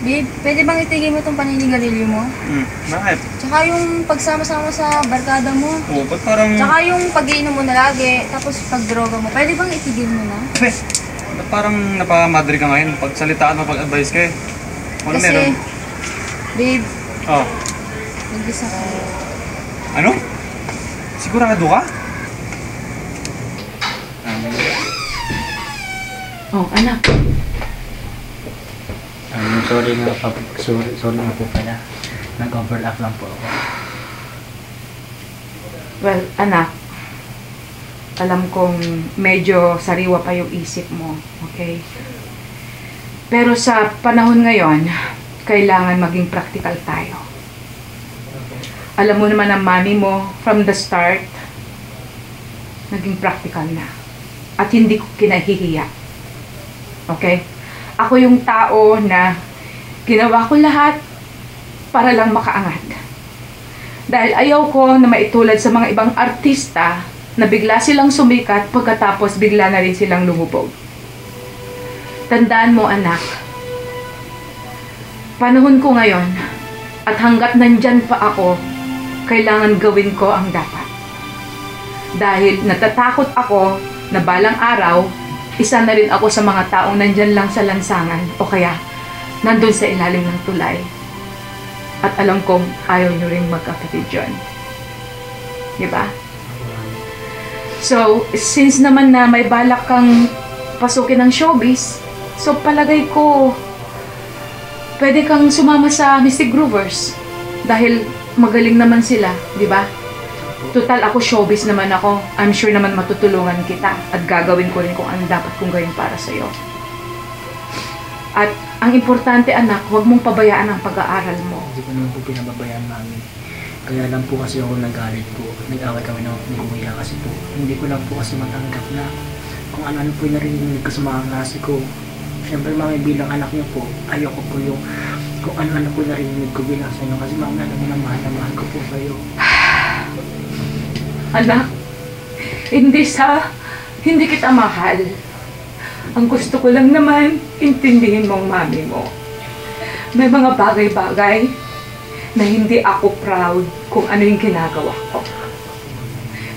Babe, pwede bang itigil mo tong paninigarilyo mo? Bakit? Tsaka yung pagsama-sama sa barkada mo. Oo, ba't parang... Tsaka yung pag-iinom mo na lagi, tapos pag-droga mo. Pwede bang itigil mo na? Ba't parang napamadri ka ngayon? Pagsalitaan mo, pag-advise ka eh. Ano Kasi, meron? babe, Oh. nag-isa ka. Ano? Sigurado ka? Oh, anak. Sorry nga po pala. Nag-overlap lang po ako. Well, anak, alam kong medyo sariwa pa yung isip mo, okay? Pero sa panahon ngayon, kailangan maging practical tayo. Alam mo naman ang mami mo, from the start, naging practical na. At hindi ko kinahihiya. Okay? Ako yung tao na ginawa ko lahat para lang makaangat. Dahil ayaw ko na maitulad sa mga ibang artista na bigla silang sumikat pagkatapos bigla na rin silang lumubog. Tandaan mo, anak, panahon ko ngayon at hanggat nandyan pa ako, kailangan gawin ko ang dapat. Dahil natatakot ako na balang araw, isa na rin ako sa mga taong nandyan lang sa lansangan o kaya nandun sa ilalim ng tulay. At alam kong ayaw nyo rin magkapatid yun. Diba? So, since naman na may balak kang pasukin ng showbiz, so palagay ko pwede kang sumama sa Mystic Groovers dahil magaling naman sila, diba? Total ako showbiz naman ako. I'm sure naman matutulungan kita at gagawin ko rin kung ano dapat kong gawin para sa'yo. At ang importante, anak, huwag mong pabayaan ang pag-aaral mo. Hindi ko naman po pinababayaan, mami. Kaya lang po kasi ako nagalit po. Nag-away kami ng kuya kasi po. Hindi ko lang po kasi matanggap na kung ano-ano po yung narinig ko sa mga klase ko. Siyempre, mami, bilang anak niyo po, ayoko po yung kung ano-ano po narinig ko bilang sa inyo. Kasi mami, alam mo na mahal ko po kayo. Anak, hindi kita mahal. Ang gusto ko lang naman, intindihin mo ang mami mo. May mga bagay-bagay na hindi ako proud kung ano yung ginagawa ko.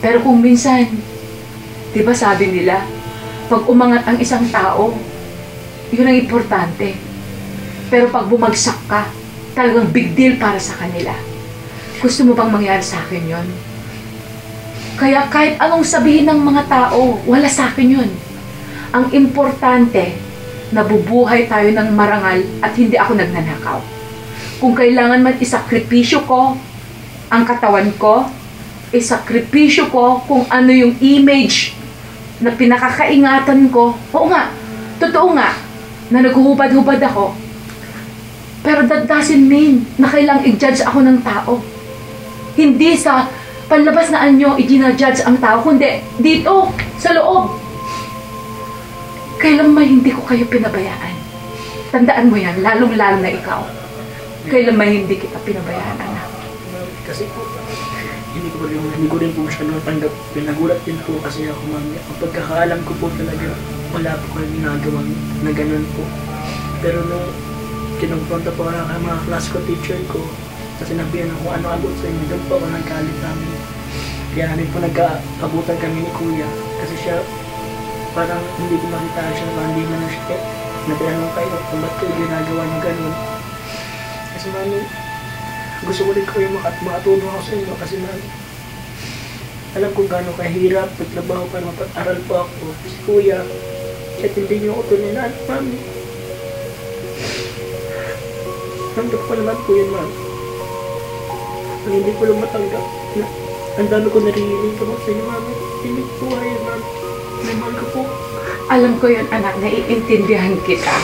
Pero kung minsan, di ba sabi nila, pag umangat ang isang tao, yun ang importante. Pero pag bumagsak ka, talagang big deal para sa kanila. Gusto mo bang mangyari sa akin yun? Kaya kahit anong sabihin ng mga tao, wala sa akin yun. Ang importante, nabubuhay tayo ng marangal at hindi ako nagnanakaw. Kung kailangan man isakripisyo ko ang katawan ko, isakripisyo ko kung ano yung image na pinakakaingatan ko. Oo nga, totoo nga, na naghuhubad-hubad ako. Pero that doesn't mean na kailangang i-judge ako ng tao. Hindi sa panlabas na anyo i-judge ang tao, kundi dito, sa loob. Kailanman hindi ko kayo pinabayaan. Tandaan mo yan, lalong-lalo na ikaw. Kailanman hindi kita pinabayaan, anak. Kasi po, hindi ko rin po masyadong natanggap. Pinagulat din po kasi ako, mami. Ang pagkakaalam ko po talaga, wala po kayo ginagawa na ganun po. Pero nung kinumpronta po ako ng mga class ko, teacher ko, sa sinabihan ako ano abot sa inyo, doon po ako nagkalit namin. Kaya namin po nagkaabutan kami ni Kuya. Kasi siya, parang hindi ko makita siya, parang hindi man na siya. Natanong kayo kung ba't kayo ginagawa niyo ganun. Kasi mami, gusto ko rin kayo makatulong ako sa inyo. Kasi mami, alam kong gano'ng kahirap, nagtrabaho para mapag-aral po ako. Si Kuya, kahit hindi niyo ako tulinan, mami. Tanggap ko naman po yun, mami. Hindi ko lang matanggap na ang dami ko naririnig ko sa inyo, mami. Hindi po kayo, mami. May mahal ko po. Alam ko yun, anak, naiintindihan kita.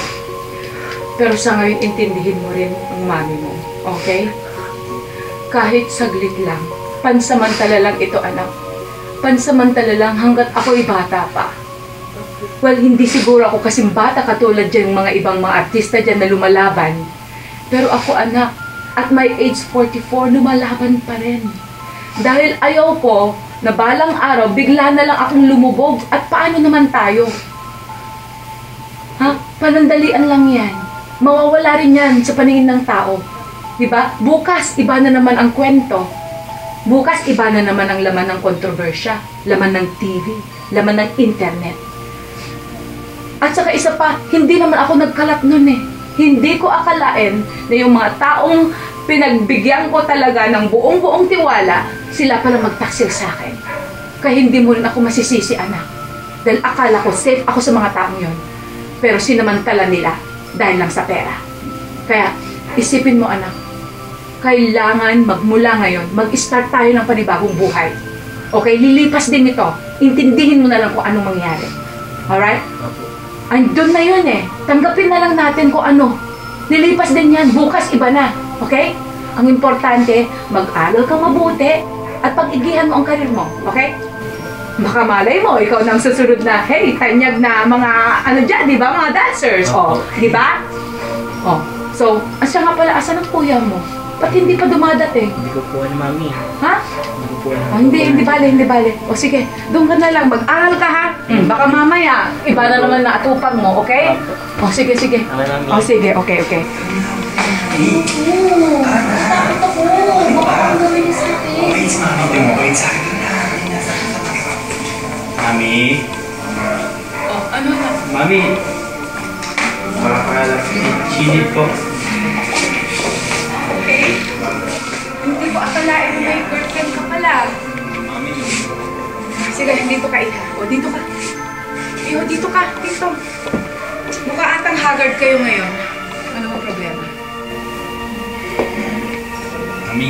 Pero sa ngayon, intindihin mo rin ang mami mo. Okay? Kahit saglit lang. Pansamantala lang ito, anak. Pansamantala lang hanggat ako'y bata pa. Well, hindi siguro ako kasing bata katulad dyan mga ibang mga artista dyan na lumalaban. Pero ako, anak, at my age 44, lumalaban pa rin. Dahil ayaw ko na balang araw, bigla na lang akong lumubog. At paano naman tayo? Ha? Panandalian lang yan. mawawala rin yan sa paningin ng tao. Diba? Bukas, iba na naman ang kwento. Bukas, iba na naman ang laman ng kontrobersya, laman ng TV, laman ng internet. At saka isa pa, hindi naman ako nagkalat nun eh. Hindi ko akalain na yung mga taong pinagbigyan ko talaga ng buong-buong tiwala, sila pala magtaksil sa akin. Kaya hindi mo rin ako masisisi, anak. Dahil akala ko safe ako sa mga taong yon. Pero sinamantala nila dahil lang sa pera. Kaya isipin mo, anak, kailangan magmula ngayon, mag-start tayo ng panibagong buhay. Okay, lilipas din ito. Intindihin mo na lang kung anong mangyari. Alright? Andun na yun eh. Tanggapin na lang natin kung ano. Lilipas din yan. Bukas iba na. Okay? Ang importante, mag-aral kang mabuti at pag-igihan mo ang karir mo. Okay? Baka malay mo, ikaw na ang susunod na, hey, tanyag na mga, ano dyan, di ba? Mga dancers. O, di ba? O, so, asa nga pala, asa ng kuya mo? Ba't hindi pa dumadating? Hindi ko po ni Mami. Ha? Hindi ko po alam. Oh, hindi bale. O sige, doon ka na lang, mag-aral ka ha. Baka mamaya, iba na naman na atupag mo, okay? O sige. Okay, Mami. O sige, okay. Takot ako. Baka ang gawin niya sa akin. Wait sa akin. Mami? O, ano na? Mami? Para sinit ko. Okay. Hindi ko akalain na may girlfriend ka pala. Mami? Sige, dito ka, Iha. O, dito ka. Iho, dito ka. Dito. Mukha atang haggard kayo ngayon. Ano ang problema? Mami?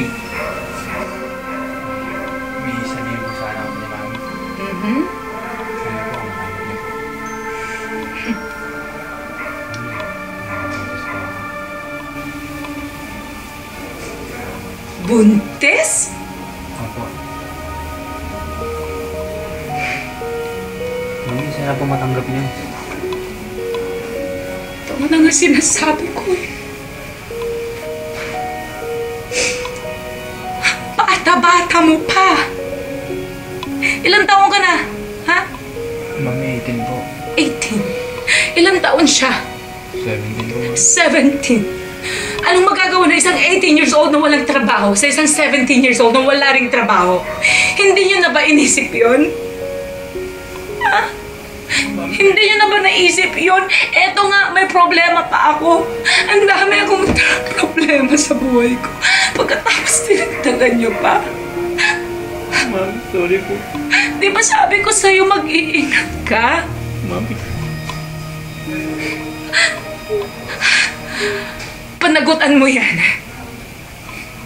May sabihin ko sana ako ni Mami. Mm-hmm. Sana po ang mahal niyo. Buntis? Opo. Mami, sana po matanggap niyo. Tama na nga sinasabi ko eh. Bata-bata mo pa. Ilang taon ka na? Ha? Mami, 18 po. 18. Ilang taon siya? 17 po. 17. Anong magagawa ng isang 18 years old na walang trabaho sa isang 17 years old na wala ring trabaho? Hindi niyo na ba inisip yun? Ha? Hindi niyo na ba naisip yun? Eto nga, may problema pa ako. Ang dami akong problema sa buhay ko. Pagkatapos tinagdagan niyo pa. Mami, sorry po. Di ba sabi ko sa'yo mag-iingat ka? Mami. Panagutan mo yan.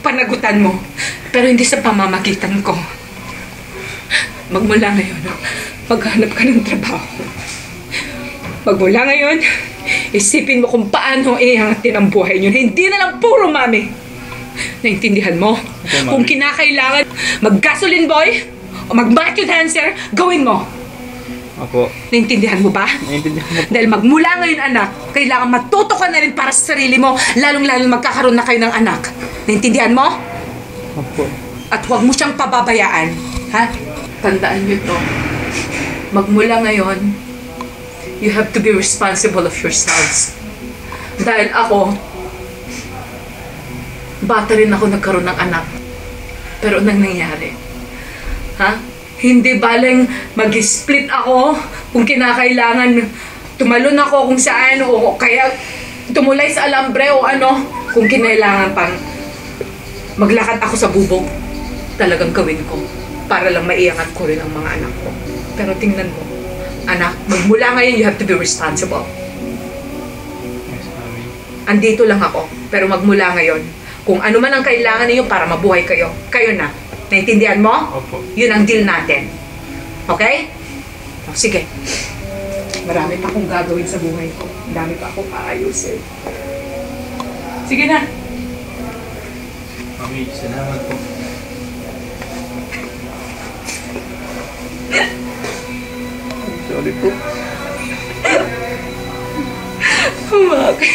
Panagutan mo. Pero hindi sa pamamagitan ko. Magmula ngayon, maghanap ka ng trabaho. Magmula ngayon, isipin mo kung paano iangatin ang buhay niyo. Hindi na lang puro mami. Naintindihan mo? Okay, Mami. Kung kinakailangan mag-gasoline boy o mag-macho dancer, gawin mo. Opo. Naintindihan mo ba? Naintindihan mo po. Dahil magmula ngayon, anak, kailangan matuto ka na rin para sa sarili mo, lalong-lalong magkakaroon na kayo ng anak. Naintindihan mo? Opo. At huwag mo siyang pababayaan. Ha? Tandaan niyo to. Magmula ngayon, you have to be responsible of yourselves. Dahil ako, bata rin ako nagkaroon ng anak. Pero anong nangyari? Ha? Hindi baling mag-split ako kung kinakailangan tumalon ako kung saan o kaya tumulay sa alambre o ano kung kinailangan pang maglakad ako sa bubong. Talagang gawin ko para lang maiangat ko rin ang mga anak ko. Pero tingnan mo, anak, magmula ngayon you have to be responsible. Yes, Mami. Andito lang ako, pero magmula ngayon, kung ano man ang kailangan niyo para mabuhay kayo, kayo na. Naintindihan mo? Opo. Yun ang deal natin. Okay? O, sige. Marami pa akong gagawin sa buhay ko. Ang dami pa akong aayusin. Sige na. Mami, salamat po. Sorry po. Umakit.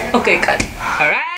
Okay, cut. Alright.